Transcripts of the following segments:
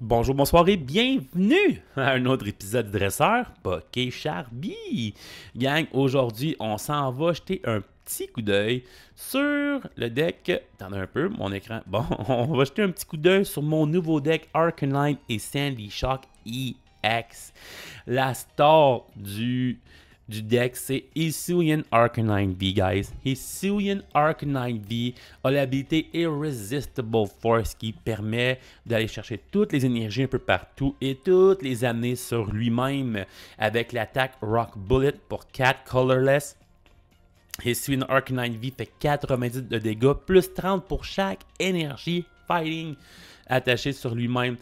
Bonjour, bonsoir et bienvenue à un autre épisode de Dresseur Poké Charby. Gang, aujourd'hui, on s'en va jeter un petit coup d'œil sur le deck. T'en as un peu, mon écran. Bon, on va jeter un petit coup d'œil sur mon nouveau deck Arcanine et Sandy Shock EX. La star du deck, c'est Hisuian Arcanine V, guys. Hisuian Arcanine V a l'habilité Irresistible Force qui permet d'aller chercher toutes les énergies un peu partout et toutes les amener sur lui-même avec l'attaque Rock Bullet pour 4 colorless. Hisuian Arcanine V fait 90 de dégâts, plus 30 pour chaque énergie fighting attachée sur lui-même.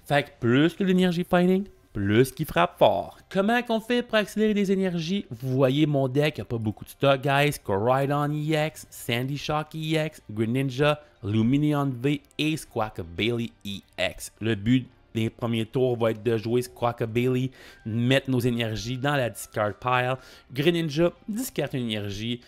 Fait que plus que l'énergie fighting, plus qu'il frappe fort. Comment qu'on fait pour accélérer les énergies? Vous voyez mon deck, il n'y a pas beaucoup de stock, guys. Coridon EX, Sandy Shock EX, Greninja, Lumineon V et Squawkabilly EX. Le but des premiers tours va être de jouer Squawkabilly, mettre nos énergies dans la discard pile. Greninja, discarte une énergie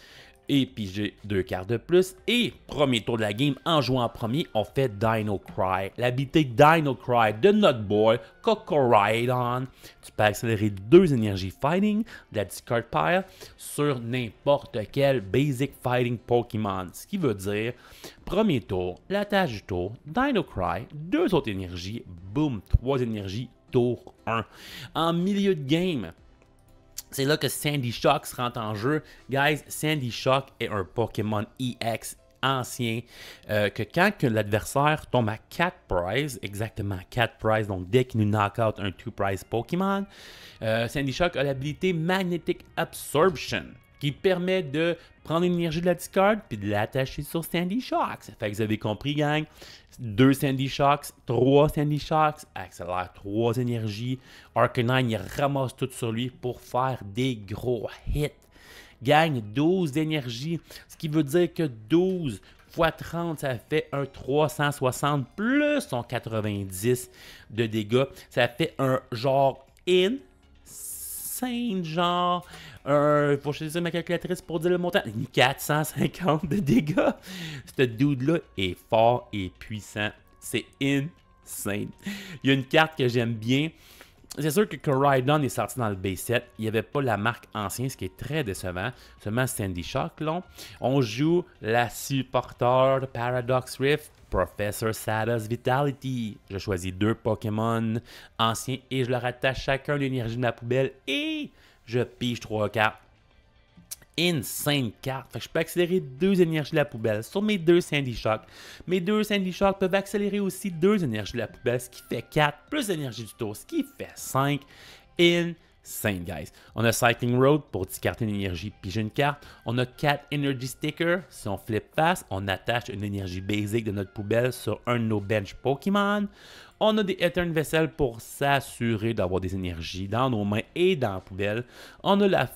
et piger 2 cartes de plus. Et premier tour de la game, en jouant en premier, on fait Dino Cry. L'habilité Dino Cry de notre boy Coridon. Tu peux accélérer 2 énergies fighting de la discard pile sur n'importe quel basic fighting Pokémon. Ce qui veut dire, premier tour, la tâche du tour, Dino Cry, 2 autres énergies, boom, 3 énergies, tour 1. En milieu de game, c'est là que Sandy Shock rentre en jeu. Guys, Sandy Shock est un Pokémon EX ancien que quand l'adversaire tombe à 4 prizes, exactement 4 prizes, donc dès qu'il nous knock out un 2 prize Pokémon, Sandy Shock a l'habilité Magnetic Absorption qui permet de prendre l'énergie de la discard puis de l'attacher sur Sandy Shock. Ça fait que vous avez compris, gang. 2 Sandy Shocks, 3 Sandy Shocks, accélère 3 énergies. Arcanine, il ramasse tout sur lui pour faire des gros hits. Gagne 12 d'énergie, ce qui veut dire que 12 fois 30, ça fait un 360 plus son 90 de dégâts. Ça fait un genre insane, genre, faut choisir ma calculatrice pour dire le montant, 450 de dégâts. Ce dude-là est fort et puissant. C'est insane. Il y a une carte que j'aime bien. C'est sûr que Coridon est sorti dans le base set. Il n'y avait pas la marque ancienne, ce qui est très décevant. Seulement Sandy Shock, là. On joue la supporter de Paradox Rift, Professor Sada's Vitality. Je choisis 2 Pokémon anciens et je leur attache chacun l'énergie de ma poubelle et je pige 3 cartes. Insane carte. Fait que je peux accélérer 2 énergies de la poubelle sur mes 2 Sandy Shock. Mes 2 Sandy Shock peuvent accélérer aussi 2 énergies de la poubelle, ce qui fait 4 plus l'énergie du tour, ce qui fait 5. Insane, guys. On a Cycling Road pour discarter une énergie, piger une carte. On a 4 Energy Stickers. Si on flip face, on attache une énergie basique de notre poubelle sur un de nos bench Pokémon. On a des Etern Vessel pour s'assurer d'avoir des énergies dans nos mains et dans la poubelle. On a la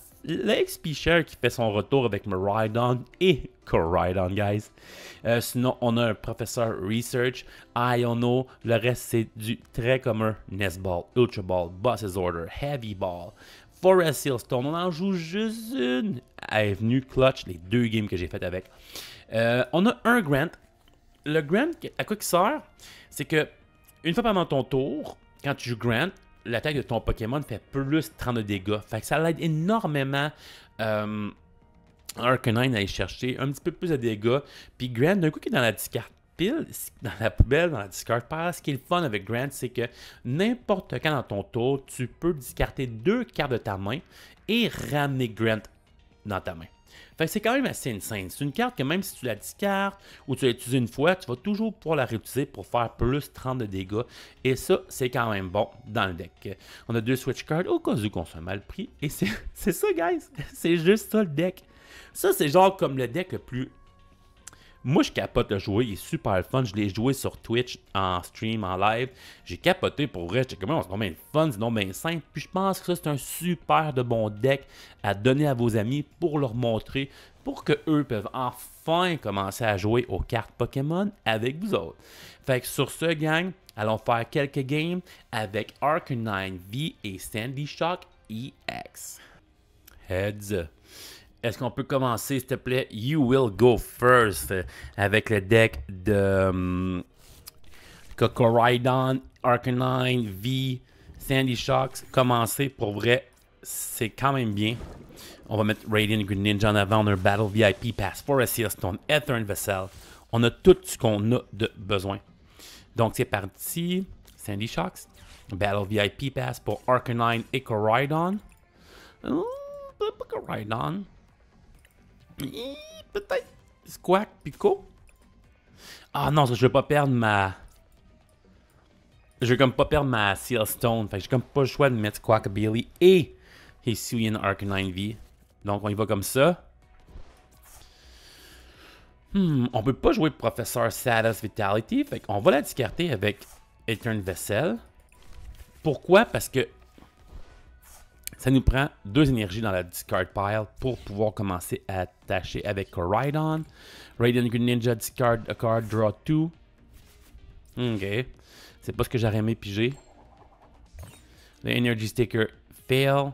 XP Share qui fait son retour avec Miraidon et Coridon, guys. Sinon, on a un Professeur Research, Iono. Le reste, c'est du très commun. Nest Ball, Ultra Ball, Boss's Order, Heavy Ball, Forest Sealstone. On en joue juste une. Elle est venue clutch les 2 games que j'ai faites avec. On a un Grant. Le Grant, à quoi il sert? C'est que une fois pendant ton tour, quand tu joues Grant, l'attaque de ton Pokémon fait plus 30 de dégâts. Fait que ça l'aide énormément Arcanine à aller chercher un petit peu plus de dégâts. Puis Grant, d'un coup, qui est dans la discard pile, dans la poubelle, dans la discard pile, ce qui est le fun avec Grant, c'est que n'importe quand dans ton tour, tu peux discarter 2 cartes de ta main et ramener Grant dans ta main. Fait que c'est quand même assez insane. C'est une carte que même si tu la discartes ou tu l'utilises une fois, tu vas toujours pouvoir la réutiliser pour faire plus 30 de dégâts. Et ça, c'est quand même bon dans le deck. On a 2 switch cards au cas où qu'on soit mal pris. Et c'est ça, guys. C'est juste ça le deck. Ça, c'est genre comme le deck le plus... Moi, je capote le jouer, il est super fun. Je l'ai joué sur Twitch, en stream, en live. J'ai capoté pour vrai. J'étais comme, c'est bien fun, c'est bien simple. Puis je pense que ça, c'est un super de bon deck à donner à vos amis pour leur montrer, pour qu'eux peuvent enfin commencer à jouer aux cartes Pokémon avec vous autres. Fait que sur ce, gang, allons faire quelques games avec Arcanine V et Sandy Shock EX. Heads. Est-ce qu'on peut commencer, s'il te plaît? You will go first avec le deck de Coridon Arcanine, V, Sandy Shocks, commencer pour vrai, c'est quand même bien. On va mettre Radiant Green Ninja en avant. On a un Battle VIP Pass, Forest Seal Stone, Ethern Vessel. On a tout ce qu'on a de besoin. Donc c'est parti. Sandy Shocks, Battle VIP Pass pour Arcanine et Coridon. Pas Coridon. Peut-être Squawk Pico. Ah non, ça, je veux pas perdre ma... Je veux comme pas perdre ma Seal Stone. Fait que j'ai comme pas le choix de mettre Squawkabilly et Hisuian Arcanine V. Donc on y va comme ça. On peut pas jouer Professeur Sadas Vitality. Fait qu'on va la discarter avec Ethern Vessel. Pourquoi? Parce que ça nous prend 2 énergies dans la discard pile pour pouvoir commencer à attacher avec Coridon. Radiant Green Ninja, discard a card, draw 2. Ok. C'est pas ce que j'aurais aimé piger. Le Energy Sticker fail.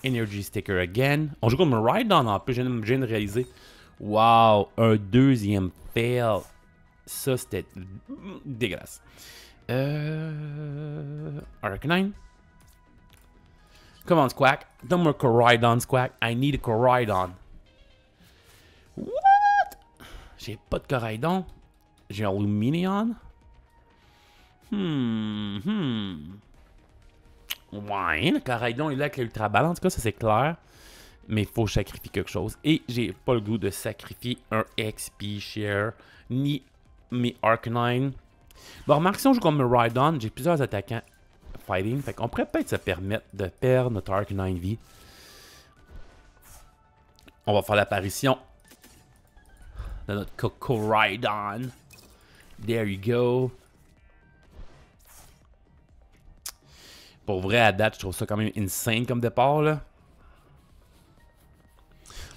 Energy Sticker again. On joue comme un Rhydon en plus, je viens de réaliser. Wow, un deuxième fail. Ça, c'était dégueulasse. Arcanine. Come on, Squawk. Donne-moi Coridon, Squawk. I need a Coridon. What? J'ai pas de Coridon. J'ai un Lumineon. Ouais, le Coridon est là avec l'Ultra Ball. En tout cas, ça c'est clair. Mais il faut sacrifier quelque chose. Et j'ai pas le goût de sacrifier un XP Share ni mes Arcanine. Bon, remarque, si on joue comme Rhydon, j'ai plusieurs attaquants fighting. Fait qu'on pourrait peut-être se permettre de perdre notre Arcanine V. On va faire l'apparition de notre Coridon. There you go. Pour vrai, à date, je trouve ça quand même insane comme départ, là.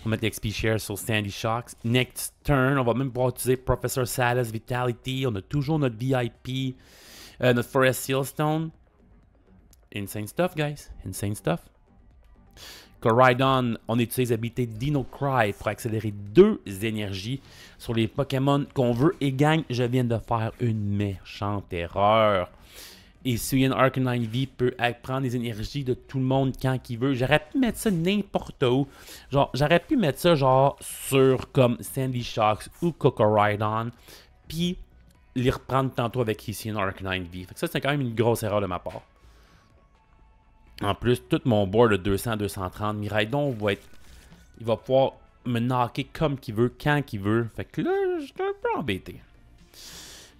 On va mettre l'XP Share sur Sandy Shocks. Next turn, on va même pouvoir utiliser Professor Sadas Vitality. On a toujours notre VIP, notre Forest Seal Stone. Insane stuff, guys. Insane stuff. Coridon, on utilise l'habilité Dino Cry pour accélérer 2 énergies sur les Pokémon qu'on veut. Et gang, je viens de faire une méchante erreur. Et Hisuian Arcanine V peut prendre les énergies de tout le monde quand il veut. J'aurais pu mettre ça n'importe où. Genre, j'aurais pu mettre ça genre sur comme Sandy Shocks ou Coridon. Puis les reprendre tantôt avec Hisuian Arcanine V. Fait que ça, c'est quand même une grosse erreur de ma part. En plus, tout mon board de 200-230, Miraidon il va pouvoir me knocker comme qu'il veut, quand qu'il veut. Fait que là, j'étais un peu embêté.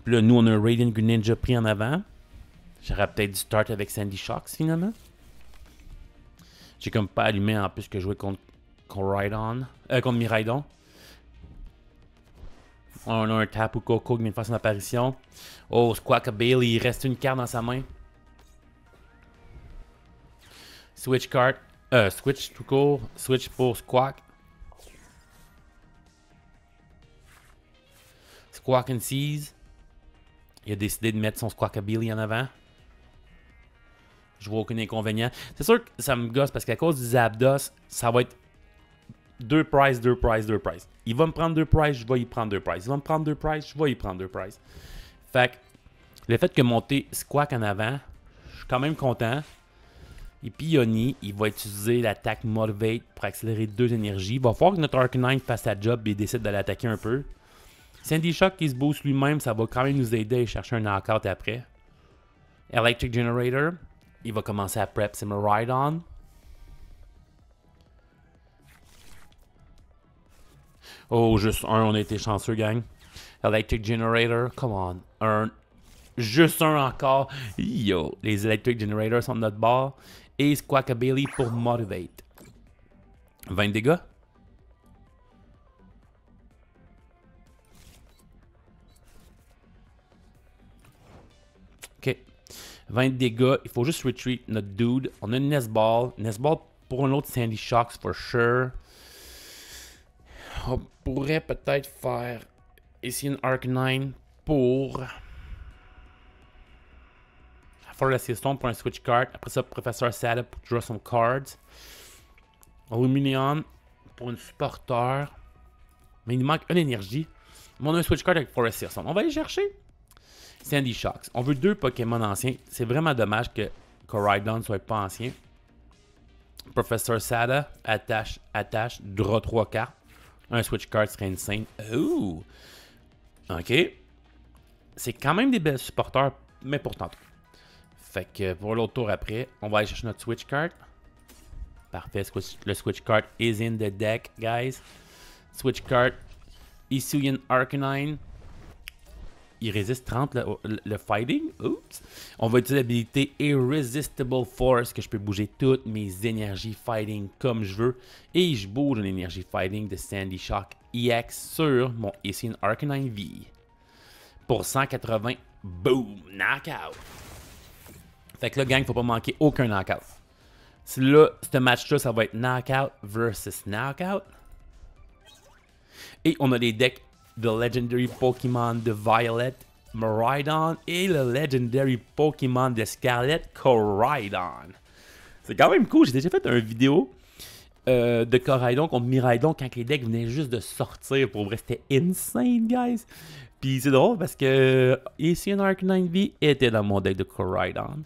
Puis là, nous, on a un Radiant Green Ninja pris en avant. J'aurais peut-être dû start avec Sandy Shocks finalement. J'ai comme pas allumé en plus que jouer contre Miraidon. On a un Tapu Koko qui vient de faire son apparition. Oh, Squawkabilly, il reste une carte dans sa main. Switch card. Switch tout court. Switch pour Squawk. Squawk and Seize. Il a décidé de mettre son Squawkabilly en avant. Je vois aucun inconvénient. C'est sûr que ça me gosse parce qu'à cause du Zapdos, ça va être 2 prizes, 2 prizes, 2 prizes. Il va me prendre 2 prizes, je vais y prendre 2 prizes. Il va me prendre 2 prizes, je vais y prendre 2 prizes. Fait que le fait que monter Squawk en avant, je suis quand même content. Et puis Yoni, il va utiliser l'attaque Motivate pour accélérer 2 énergies. Il va falloir que notre Arcanine fasse sa job et décide de l'attaquer un peu. Sandy Shock qui se boost lui-même, ça va quand même nous aider à chercher un knockout après. Electric Generator. Il va commencer à prep Rhydon. Oh, juste un, on a été chanceux, gang. Electric Generator, come on. Juste un encore. Yo, les Electric Generators sont de notre bord. Et Squawkabilly pour Motivate. 20 dégâts. Ok. 20 dégâts. Il faut juste retreat notre dude. On a une Nestball. Nestball pour un autre Sandy Shocks, for sure. On pourrait peut-être faire ici une Arcanine pour Forest Seal Stone pour un switch card. Après ça, Professeur Sada pour draw some cards. Lumineon pour une supporter. Mais il nous manque une énergie. Mais on a un switch card avec Forest Seal Stone. On va aller chercher. Sandy Shocks. On veut 2 Pokémon anciens. C'est vraiment dommage que Koraidon ne soit pas ancien. Professor Sada, attache, draw 3 cartes. Un switch card serait insane. Ouh! OK. C'est quand même des belles supporters, mais pour tantôt. Fait que pour l'autre tour après, on va aller chercher notre switch card. Parfait, le switch card is in the deck, guys. Switch card, Hisuian Arcanine. Il résiste 30 le fighting. Oups. On va utiliser l'habilité Irresistible Force, que je peux bouger toutes mes énergies fighting comme je veux. Et je bouge une énergie fighting de Sandy Shock EX sur mon Hisuian Arcanine V. Pour 180, boom, knockout. Fait que là, gang, faut pas manquer aucun knockout. Là, ce match-là, ça va être knockout versus knockout. Et on a les decks de Legendary Pokémon de Violet, Miraidon, et le Legendary Pokémon de Scarlet, Koraidon. C'est quand même cool. J'ai déjà fait une vidéo de Koraidon contre Miraidon quand les decks venaient juste de sortir. Pour vrai, c'était insane, guys. Puis c'est drôle parce que Hisuian Arcanine V était dans mon deck de Koraidon.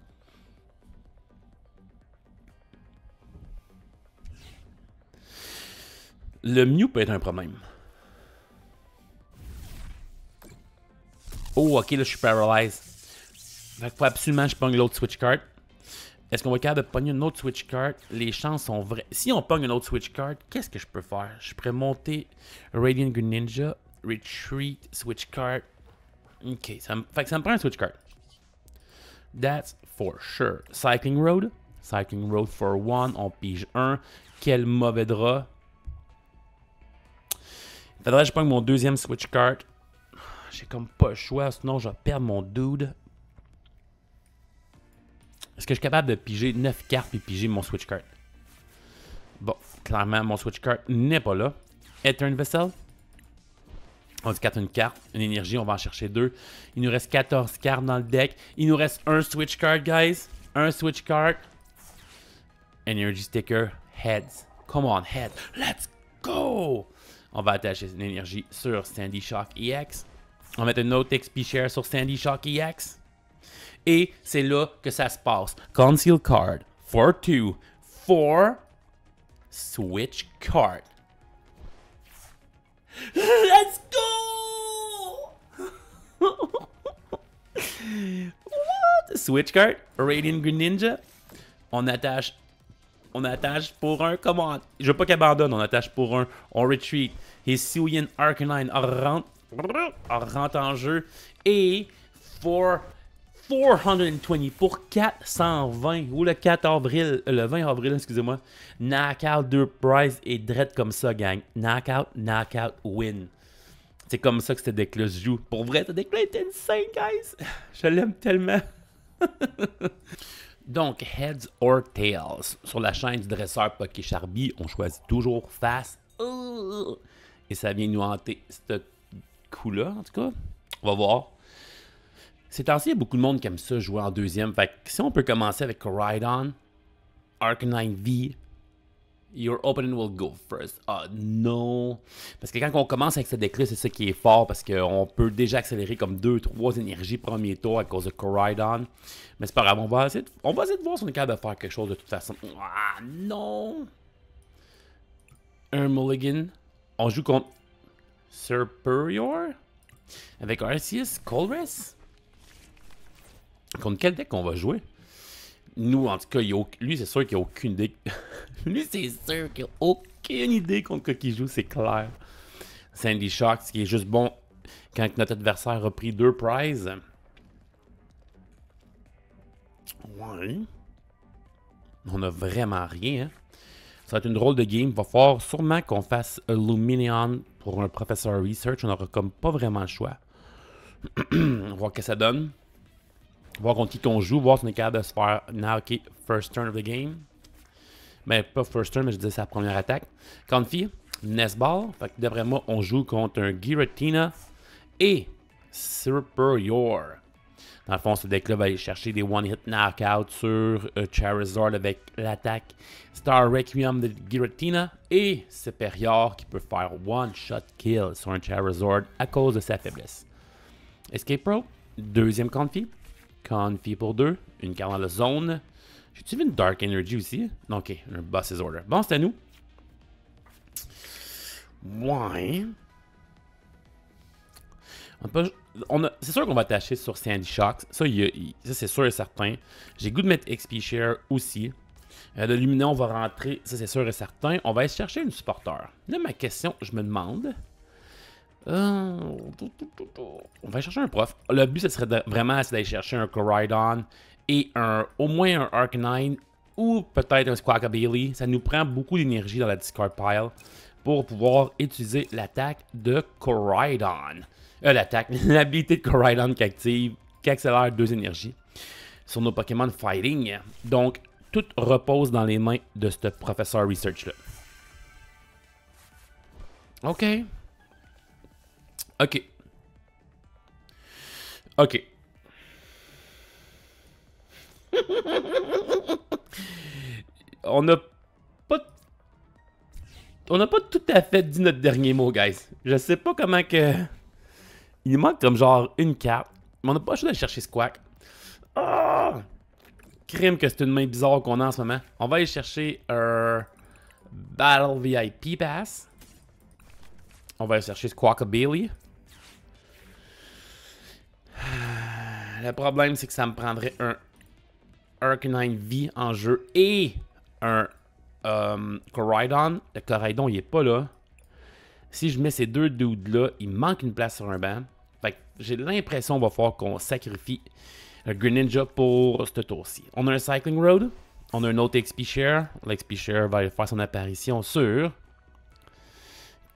Le Mew peut être un problème. Oh, ok, là, je suis paralyzed. Fait qu'il faut absolument que je pogne l'autre switch card. Est-ce qu'on va être capable de pogner une autre switch card? Les chances sont vraies. Si on pogne une autre switch card, qu'est-ce que je peux faire? Je pourrais monter Radiant Greninja, Retreat, switch card. Ok, fait que ça me prend un switch card. That's for sure. Cycling Road. Cycling Road for 1. On pige 1. Quel mauvais drap. Faudrait que je pogne mon deuxième switch card. J'ai comme pas le choix, sinon je vais perdre mon dude. Est-ce que je suis capable de piger 9 cartes et piger mon switch card? Bon, clairement, mon switch card n'est pas là. Ethereal Vessel. On dit 4 une carte, une énergie, on va en chercher 2. Il nous reste 14 cartes dans le deck. Il nous reste un switch card, guys. Un switch card. Energy Sticker, Heads. Come on, Heads. Let's go! On va attacher une énergie sur Sandy Shock EX. On va mettre une autre XP Share sur Sandy Shock EX. Et c'est là que ça se passe. Conceal Card. For 2. For Switch Card. Let's go! What? Switch Card. Radiant Greninja. On attache pour un. Come on. Je veux pas qu'il abandonne. On attache pour un. On retreat. Hisuian Arcanine rentre en jeu. Et for 420 pour 420. Ou le 4 avril. Le 20 avril, excusez-moi. Knockout 2 prize et dread comme ça, gang. Knockout, win. C'est comme ça que ce deck-là se joue. Pour vrai, ce deck-là est insane, guys. Je l'aime tellement. Donc, Heads or Tails. Sur la chaîne du dresseur PokéCharby, on choisit toujours face. Et ça vient nous hanter ce coup-là, en tout cas. On va voir. Ces temps-ci, il y a beaucoup de monde qui aime ça jouer en deuxième. Fait que si on peut commencer avec Koraidon, Arcanine V, your opening will go first. Ah non! Parce que quand on commence avec ce deck-là, c'est ça qui est fort. Parce qu'on peut déjà accélérer comme 2-3 énergies premier tour à cause de Koraidon. Mais c'est pas grave, on va essayer de voir si on est capable de faire quelque chose de toute façon. Ah non! Un mulligan. On joue contre Superior avec Arceus, Colress. Contre quel deck on va jouer? Nous, en tout cas, lui, c'est sûr qu'il n'y a aucune idée. Lui, c'est sûr qu'il n'y a aucune idée contre qui joue, c'est clair. Sandy Shock, ce qui est juste bon quand notre adversaire a pris 2 prizes. Ouais. On a vraiment rien, hein? Ça va être une drôle de game. Il va falloir sûrement qu'on fasse Lumineon pour un professeur research. On n'aura comme pas vraiment le choix. On va voir ce que ça donne. Voir contre qui qu'on joue. Voir si on est capable de se faire knocker first turn of the game. Mais pas first turn, mais je disais sa première attaque. Confi, Nesball. Fait que d'après moi, on joue contre un Giratina et Superior. Dans le fond, ce deck-là va aller chercher des one-hit knockouts sur Charizard avec l'attaque Star Requiem de Giratina et Superior qui peut faire one-shot kill sur un Charizard à cause de sa faiblesse. Escape Pro, Deuxième Confi. Confi pour 2. Une carte dans la zone. J'ai-tu vu une Dark Energy aussi? Non, ok, un Boss's Order. Bon, c'est à nous. Ouais. C'est sûr qu'on va tâcher sur Sandy Shocks. Ça, ça c'est sûr et certain. J'ai goût de mettre XP Share aussi. Le Lumineux, on va rentrer. Ça, c'est sûr et certain. On va aller chercher une supporter. Là, ma question, je me demande. On va aller chercher un prof. Le but, ce serait vraiment d'aller chercher un Coridon et au moins un Arcanine ou peut-être un Squawkabilly. Ça nous prend beaucoup d'énergie dans la discard pile pour pouvoir utiliser l'attaque de Coridon. L'habilité de Coridon qui accélère 2 énergies sur nos Pokémon Fighting. Donc, tout repose dans les mains de ce professeur Research-là. OK. OK. OK. On n'a pas tout à fait dit notre dernier mot, guys. Je sais pas comment que... Il manque comme genre une carte. Mais on n'a pas le choix d'aller chercher Squawk. Ah! Crime que c'est une main bizarre qu'on a en ce moment. On va aller chercher un Battle VIP Pass. On va aller chercher Squawkabilly. Le problème, c'est que ça me prendrait un Arcanine V en jeu et un Coridon. Le Coridon, il est pas là. Si je mets ces deux dudes-là, il manque une place sur un banc. Fait que j'ai l'impression qu'il va falloir qu'on sacrifie le Greninja pour ce tour-ci. On a un Cycling Road. On a un autre XP Share. L'XP Share va faire son apparition sur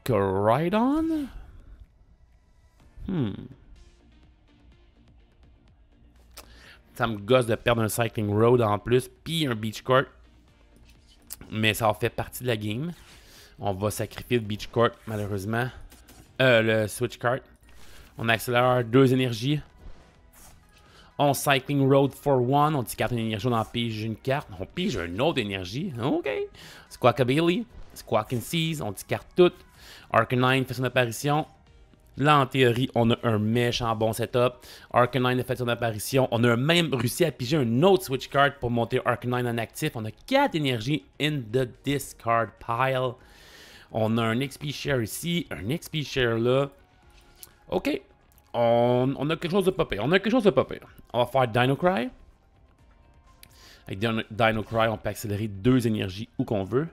Coridon. Ça me gosse de perdre un Cycling Road en plus, puis un Beach Court. Mais ça en fait partie de la game. On va sacrifier le Beach Court, malheureusement. Le Switch Cart. On accélère 2 énergies. On Cycling Road for 1. On discarte une énergie, on en pige une carte. On pige une autre énergie. OK. Squawkabilly. Squawk and Seize. On discarte tout. Arcanine fait son apparition. Là, en théorie, on a un méchant bon setup. Arcanine a fait son apparition. On a même réussi à piger un autre Switch Card pour monter Arcanine en actif. On a 4 énergies in the discard pile. On a un XP Share ici, un XP Share là. OK. On a quelque chose de pas pire. On va faire Dino Cry. Avec Dino Cry, on peut accélérer 2 énergies où qu'on veut.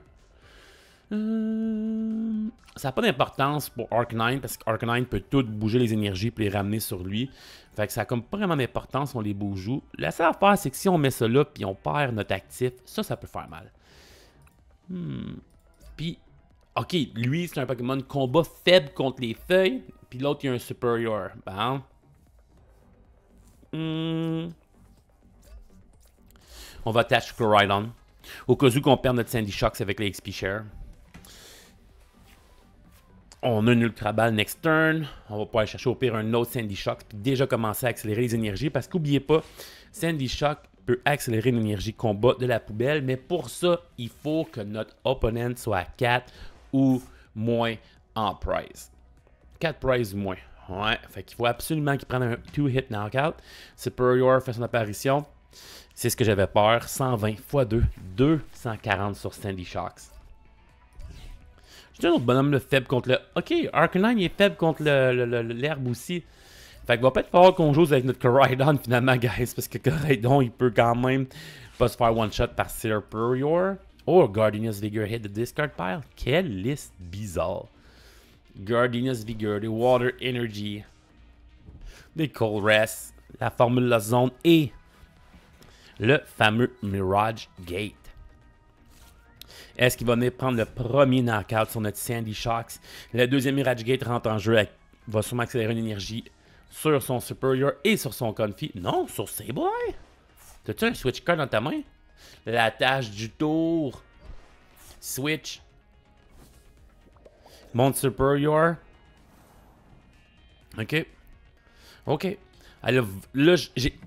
Ça n'a pas d'importance pour Arcanine parce qu'Arcanine peut tout bouger les énergies et les ramener sur lui. Fait que ça n'a comme pas vraiment d'importance, on les bouge où. La seule affaire, c'est que si on met ça là puis on perd notre actif, ça peut faire mal. Puis, ok, lui, c'est un Pokémon de combat faible contre les feuilles, puis l'autre, il y a un Superior. Bon. On va attacher Coridon. Au cas où qu'on perd notre Sandy Shocks avec les XP Share. On a une Ultra Ball next turn. On va pouvoir aller chercher au pire un autre Sandy Shocks puis déjà commencer à accélérer les énergies. Parce qu'oubliez pas, Sandy Shock peut accélérer l'énergie combat de la poubelle. Mais pour ça, il faut que notre opponent soit à 4 ou moins en prize. 4 prize ou moins. Ouais, fait qu'il faut absolument qu'il prenne un 2-hit knockout. Superior fait son apparition. C'est ce que j'avais peur. 120 x 2. 240 sur Sandy Shocks. J'ai un autre bonhomme là, faible contre le... Ok, Arcanine est faible contre l'herbe aussi. Fait qu'il va peut-être falloir qu'on joue avec notre Coridon finalement, guys. Parce que Coridon, il peut quand même pas se faire one-shot par Superior. Oh, Gardenia's Vigor hit the discard pile. Quelle liste bizarre. Gardenia's Vigor, des Water Energy, des Cold Rest, la formule La Zone et le fameux Mirage Gate. Est-ce qu'il va venir prendre le premier knockout sur notre Sandy Shocks? Le deuxième Mirage Gate rentre en jeu, va sûrement accélérer une énergie sur son Superior et sur son Confi. Non, sur Sableye. T'as-tu un Switch Card dans ta main? La tâche du tour. Switch. Monte Superior. OK. OK. Alors, là,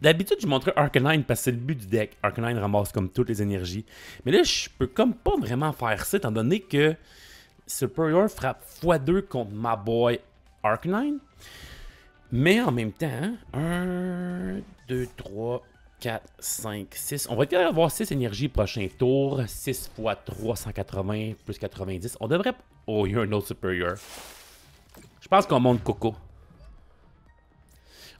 d'habitude, je montrais Arcanine parce que c'est le but du deck. Arcanine ramasse comme toutes les énergies. Mais là, je peux comme pas vraiment faire ça, étant donné que Superior frappe x2 contre ma boy Arcanine. Mais en même temps, 1, 2, 3, 4, 5, 6. On va être capable d'avoir 6 énergies prochain tour. 6 x 3, 180 plus 90. On devrait... Oh, il y a un autre supérieur. Je pense qu'on monte Coco.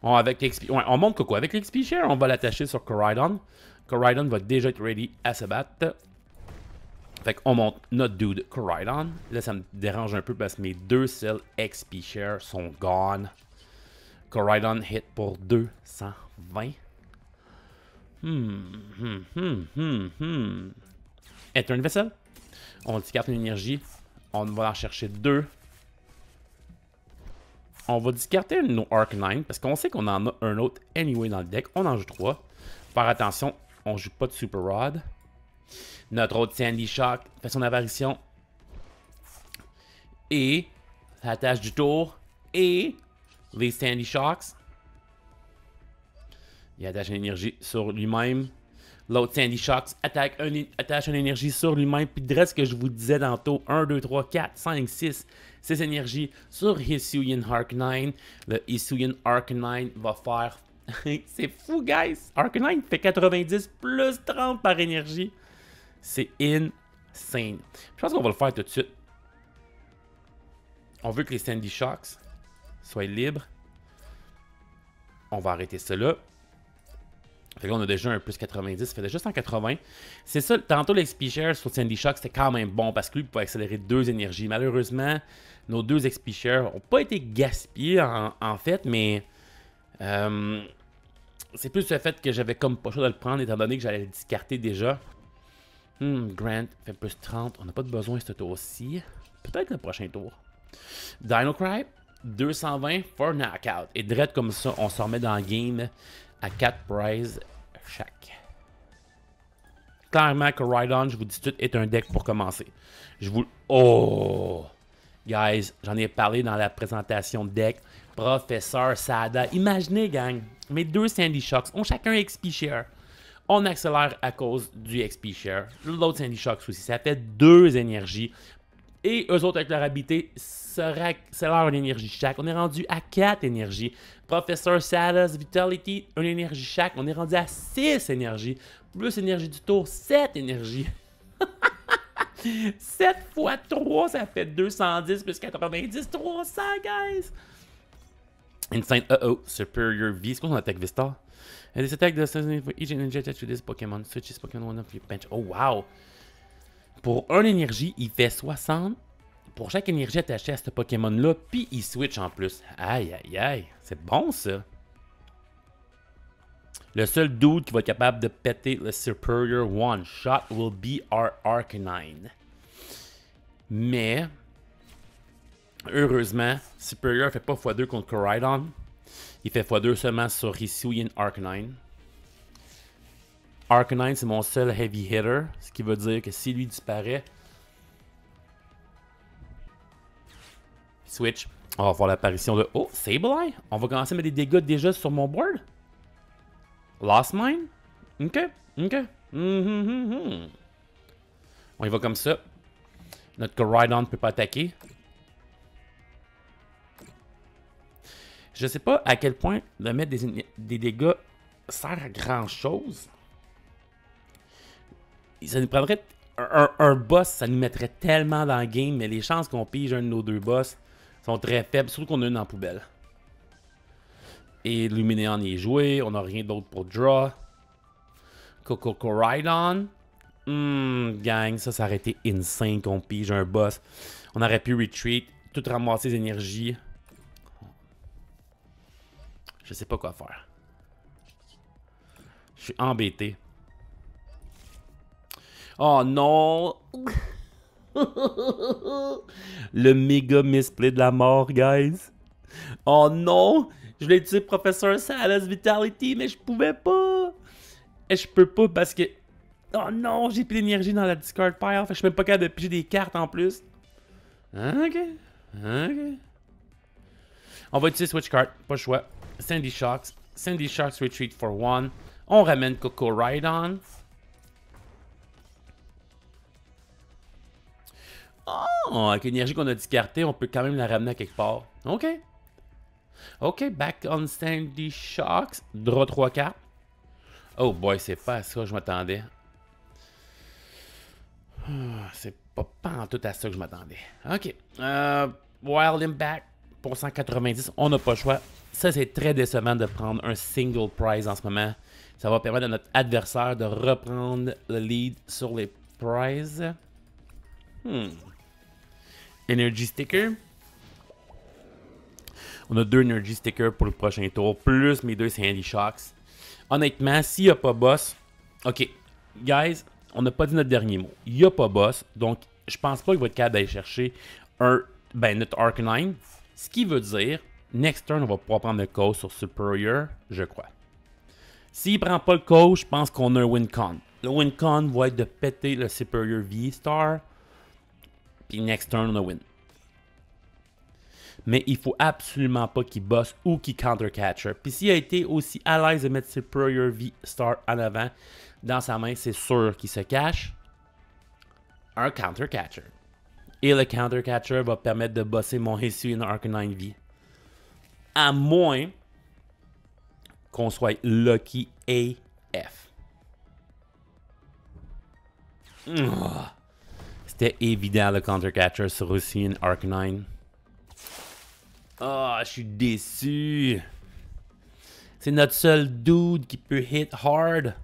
On monte Coco. Avec l'XP Share, on va l'attacher sur Coridon. Coridon va déjà être ready à se battre. Fait qu'on monte notre dude Coridon. Là, ça me dérange un peu parce que mes 2 cells XP Share sont gone. Coridon hit pour 220. Eturn Vessel. On discarte une énergie. On va en chercher 2. On va discarter nos Arcanine parce qu'on sait qu'on en a un autre anyway dans le deck. On en joue 3. Faire attention, on joue pas de Super Rod. Notre autre Sandy Shock fait son apparition. Et la tâche du tour. Et les Sandy Shocks. Il attache une énergie sur lui-même. L'autre Sandy Shocks attache une énergie sur lui-même. Puis de ce que je vous disais tantôt, 1, 2, 3, 4, 5, 6 énergies sur Hisuian Arcanine. Le Hisuian Arcanine va faire... C'est fou, guys! Arcanine fait 90 plus 30 par énergie. C'est insane. Je pense qu'on va le faire tout de suite. On veut que les Sandy Shocks soient libres. On va arrêter cela. Fait que là, on a déjà un plus 90, ça fait déjà 180. C'est ça, tantôt l'XP Share sur Sandy Shock, c'était quand même bon parce que lui, il pouvait accélérer 2 énergies. Malheureusement, nos 2 XP Share n'ont pas été gaspillés en fait, mais c'est plus le fait que j'avais comme pas le choix de le prendre étant donné que j'allais le discarter déjà. Grant fait plus 30, on n'a pas de besoin de ce tour-ci. Peut-être le prochain tour. Dino Cry, 220 for knockout. Et direct comme ça, on se remet dans le game à 4 prizes chaque. Clairement, Coridon, je vous dis tout, est un deck pour commencer. Je vous... Oh! Guys, j'en ai parlé dans la présentation de deck. Professeur Sada. Imaginez, gang, mes 2 Sandy Shocks ont chacun XP Share. On accélère à cause du XP Share. L'autre Sandy Shocks aussi. Ça fait 2 énergies. Et eux autres, avec leur habilité, accélèrent une énergie chaque. On est rendu à 4 énergies. Professeur Sada's Vitality, une énergie chaque. On est rendu à 6 énergies. Plus énergie du tour, 7 énergies. 7 x 3, ça fait 210 plus 90, 300, guys. Insane, Superior V. C'est quoi son attaque Vista? And this attack does each energy attached to this Pokémon. Switch this Pokémon one of your bench. Oh, wow. Pour 1 énergie, il fait 60. Pour chaque énergie attachée à ce Pokémon-là, puis il switch en plus. Aïe, aïe, aïe. C'est bon, ça. Le seul dude qui va être capable de péter le Superior One Shot will be our Arcanine. Mais, heureusement, Superior ne fait pas x2 contre Coridon. Il fait x2 seulement sur Hisuian Arcanine. Arcanine, c'est mon seul heavy hitter. Ce qui veut dire que si lui disparaît... Switch. On va voir l'apparition de... Oh, Sableye. On va commencer à mettre des dégâts déjà sur mon board. Lost Mine. Ok. Ok. On y va comme ça. Notre Coridon ne peut pas attaquer. Je sais pas à quel point de mettre des dégâts sert à grand chose. Ça nous prendrait un boss, ça nous mettrait tellement dans le game, mais les chances qu'on pige un de nos 2 boss sont très faibles, surtout qu'on a une en poubelle. Et Luminéon y est joué, on n'a rien d'autre pour draw. Coco Coridon. Gang, ça aurait été insane qu'on pige un boss. On aurait pu retreat, tout ramasser les énergies. Je sais pas quoi faire. Je suis embêté. Oh non! Le méga misplay de la mort, guys. Oh non! Je voulais utiliser Professeur Sada's Vitality, mais je pouvais pas. Et je peux pas parce que... Oh non, j'ai plus d'énergie dans la discard pile. Fait que je suis même pas capable de piger des cartes en plus. Ok. Ok. On va utiliser Switch Card. Pas le choix. Sandy Shocks. Sandy Shocks retreat for 1. On ramène Coco Rhydon. Oh, avec l'énergie qu'on a discartée, on peut quand même la ramener à quelque part. Ok. OK, back on Sandy Shocks. Draw 3 cartes. Oh boy, c'est pas à ça que je m'attendais. C'est pas en tout à ça que je m'attendais. OK. Wild Impact pour 190. On n'a pas le choix. Ça, c'est très décevant de prendre un single prize en ce moment. Ça va permettre à notre adversaire de reprendre le lead sur les prizes. Energy Sticker. On a 2 Energy Stickers pour le prochain tour, plus mes 2 Sandy Shocks. Honnêtement, s'il n'y a pas boss... OK, guys, on n'a pas dit notre dernier mot. Il n'y a pas boss, donc je pense pas qu'il va être capable d'aller chercher notre Arcanine. Ce qui veut dire, next turn, on va pouvoir prendre le code sur Superior, je crois. S'il prend pas le code, je pense qu'on a un win con. Le win con va être de péter le Superior V-Star. Puis next turn, on a win. Mais il faut absolument pas qu'il bosse ou qu'il counter-catcher. Puis s'il a été aussi à l'aise de mettre Superior V-Star en avant dans sa main, c'est sûr qu'il se cache un counter-catcher. Et le counter-catcher va permettre de bosser mon Hisuian Arcanine V. À moins qu'on soit lucky AF. C'était évident le counter-catcher sur Hisuian Arcanine. Je suis déçu. C'est notre seul dude qui peut hit hard.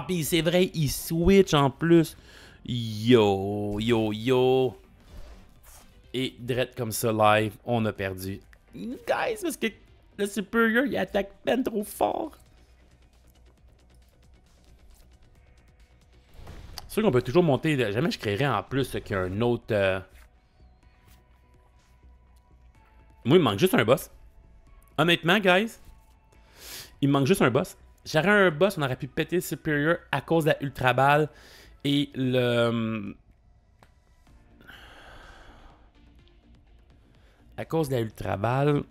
Puis c'est vrai, il switch en plus. Yo. Et direct comme ça, live, on a perdu. Guys, parce que le Superior, il attaque peine trop fort. C'est sûr qu'on peut toujours monter. Jamais je créerais en plus qu'il y a un autre... Moi, il me manque juste un boss. Honnêtement, guys, il me manque juste un boss. J'aurais un boss, on aurait pu péter le Superior à cause de la Ultra Balle et le... À cause de la Ultra Balle...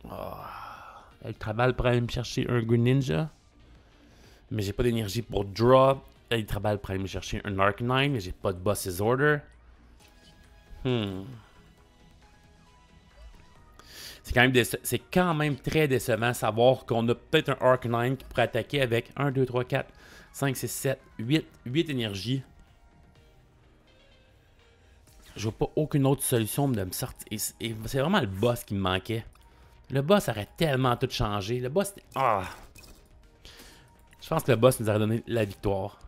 la Ultra Balle pourrait aller me chercher un Greninja. Mais j'ai pas d'énergie pour draw. La Ultra Balle pourrait aller me chercher un Arcanine, mais j'ai pas de Boss's Order. C'est quand même très décevant savoir qu'on a peut-être un Arcanine qui pourrait attaquer avec 1, 2, 3, 4, 5, 6, 7, 8 énergies. Je vois pas aucune autre solution de me sortir. Et c'est vraiment le boss qui me manquait. Le boss aurait tellement tout changé. Le boss... Je pense que le boss nous aurait donné la victoire.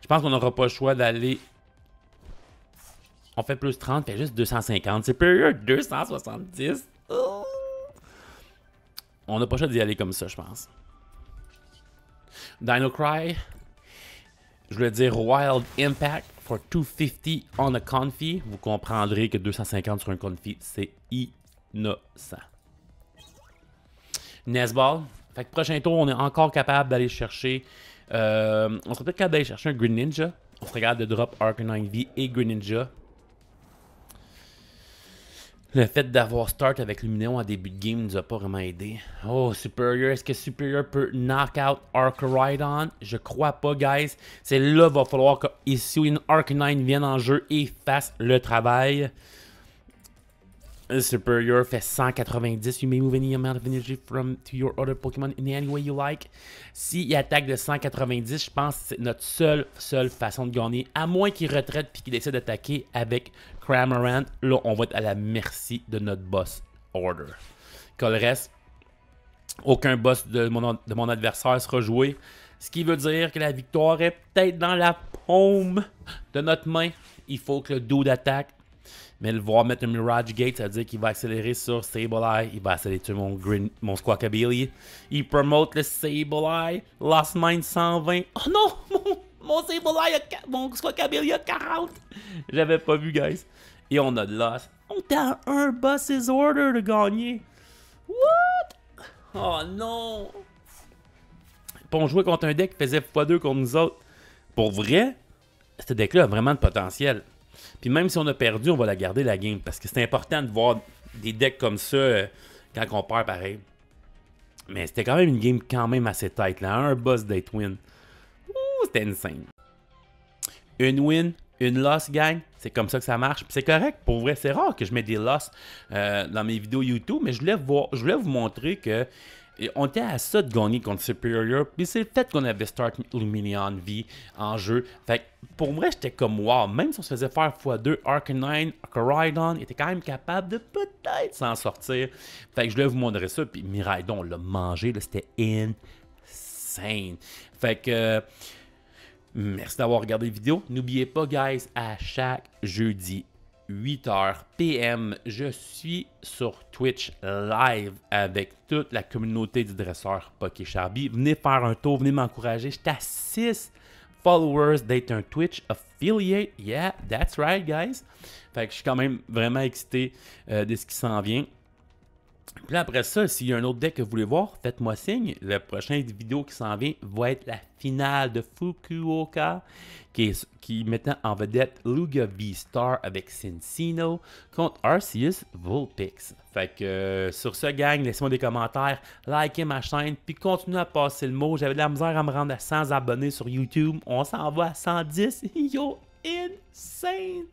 Je pense qu'on n'aura pas le choix d'aller... On fait plus 30, fait juste 250. Superior 270. On n'a pas le choix d'y aller comme ça, je pense. Dino Cry. Je voulais dire Wild Impact for 250 on a Confi. Vous comprendrez que 250 sur un Confi, c'est innocent. Nesball. Fait que prochain tour, on est encore capable d'aller chercher... on serait peut-être capable d'aller chercher un Greninja. On serait capable de drop Arcanine V et Greninja. Le fait d'avoir start avec Luminéon en début de game nous a pas vraiment aidé. Oh, Superior. Est-ce que Superior peut knock out Arcanine? Je crois pas, guys. C'est là qu'il va falloir que Hisuian Arcanine vienne en jeu et fasse le travail. Superior fait 190. You may move any amount of energy from to your other Pokémon in any way you like. S'il attaque de 190, je pense que c'est notre seule façon de gagner. À moins qu'il retraite et qu'il décide d'attaquer avec Cramorant. Là, on va être à la merci de notre boss order. Quand le reste, aucun boss de mon adversaire sera joué. Ce qui veut dire que la victoire est peut-être dans la paume de notre main. Il faut que le dude attaque. Mais le voir mettre un Mirage Gate, ça veut dire qu'il va accélérer sur Sableye. Il va accélérer sur mon Squawkabilly. Il promote le Sableye. Lost Mind 120. Oh non! Mon Sableye, mon Squawkabilly a 40. J'avais pas vu, guys. Et on a de Lost. On était à un Boss's Order de gagner. What? Oh non! Puis on jouait contre un deck qui faisait x2 contre nous autres. Pour vrai, ce deck-là a vraiment de potentiel. Puis même si on a perdu, on va la garder la game. Parce que c'est important de voir des decks comme ça quand on perd pareil. Mais c'était quand même une game quand même assez tight là. Un boss d'être win. Ouh, c'était insane. Une win, une loss, gang. C'est comme ça que ça marche. Puis c'est correct. Pour vrai, c'est rare que je mette des losses dans mes vidéos YouTube, mais je voulais vous montrer que on était à ça de gagner contre Superior. Puis c'est le fait qu'on avait Start Luminion V en jeu. Fait que pour moi, j'étais comme wow. Même si on se faisait faire x2, Arcanine, Coridon, il était quand même capable de peut-être s'en sortir. Fait que je voulais vous montrer ça. Puis Miraidon, on l'a mangé. C'était insane. Fait que merci d'avoir regardé la vidéo. N'oubliez pas, guys, à chaque jeudi 8h PM, je suis sur Twitch live avec toute la communauté du dresseur PokéCharby. Venez faire un tour, venez m'encourager. J'étais à 6 followers d'être un Twitch affiliate. Yeah, that's right, guys. Fait que je suis quand même vraiment excité de ce qui s'en vient. Puis là, après ça, s'il y a un autre deck que vous voulez voir, faites-moi signe. La prochaine vidéo qui s'en vient va être la finale de Fukuoka, qui mettant en vedette Lugia V-Star avec Cincino contre Arceus Vulpix. Fait que sur ce, gang, laissez-moi des commentaires, likez ma chaîne, puis continuez à passer le mot. J'avais de la misère à me rendre à 100 abonnés sur YouTube. On s'en va à 110. Yo, insane!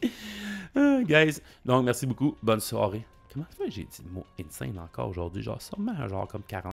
Guys, donc merci beaucoup. Bonne soirée. Comment ça fait j'ai dit le mot insane encore aujourd'hui? Genre sûrement genre comme 40.